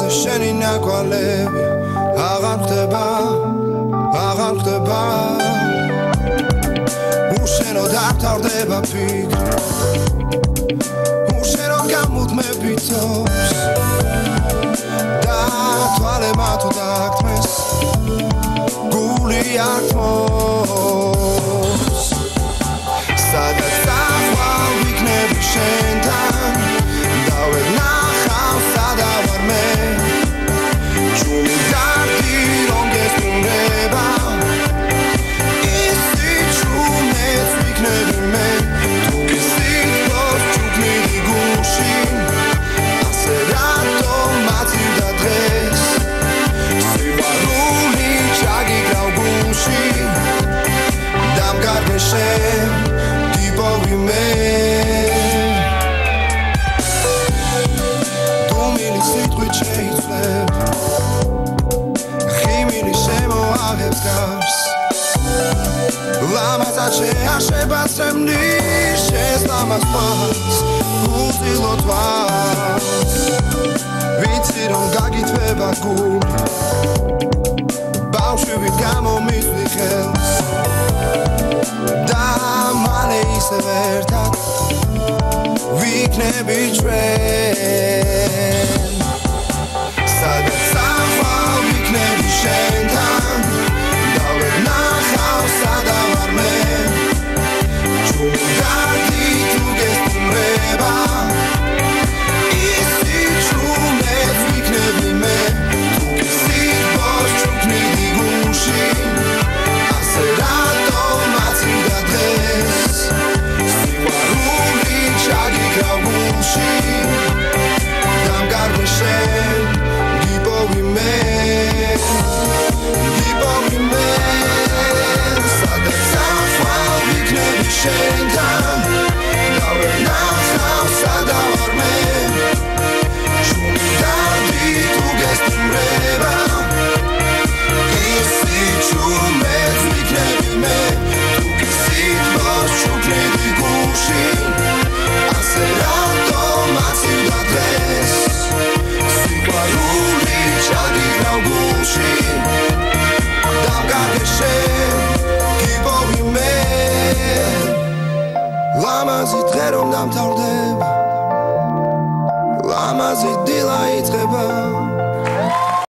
შენი ნაკვალები აღარ ხდება უშენო დართავდება ფიქრი უშენო გამუდმებითობს და თვალებმა თუ დაგთმეს გული ართმოს სადაც ახვალ ვიქნები შენთან დავევნახავ სადა ვარ მე ჩუმი დარდი რომ გესტუმრება ისი ჩუმეც ვიქნები მე თუ გესიტყოს ჩუქნილი გუში ასე რატომ მაწივდა დღეს სიყვარული ჩაგიგრავ გულში დამგარგე შენ გიპოვი მე დუმილი სიტყვით შეიცვლებ ხიმილი შემოაღებს გარს ლამაზად შეაშება წემნი შესლამაზ თვალს უწილო თვალს ვიცი რომ გაგითვება გული ბავშვივით გამომიცვლი ხელს და მალე ისევ ერთად ვიქნები ჩვენ სადაც ახვალ ვიქნები შენთან დავევნახავ სადა ვარ მე ჩუმი დარდი თუ გესტუმრება ისი ჩუმეც ვიქნები მე თუ გესიტყოს ჩუქნილი გულში ასე რატომ მაწივდა დღეს სიყვარული ჩაგიგრავ გულში დამგარგე შენ გიპოვი მე სადაც ახვალ ვიქნები შენთან დავევნახავ სადა ვარ მე ჩუმი დარდი თუ გესტუმრება ისი ჩუმეც ვიქნები მე თუ გესიტყოს ჩუქნილი გულში ასე რატომ მაწივდა დღეს სიყვარული ჩაგიგრავ გულში დამგარგე შენ გიპოვი მე ლამაზი დღე რომ დამთავრდება ლამაზი დილა იწყება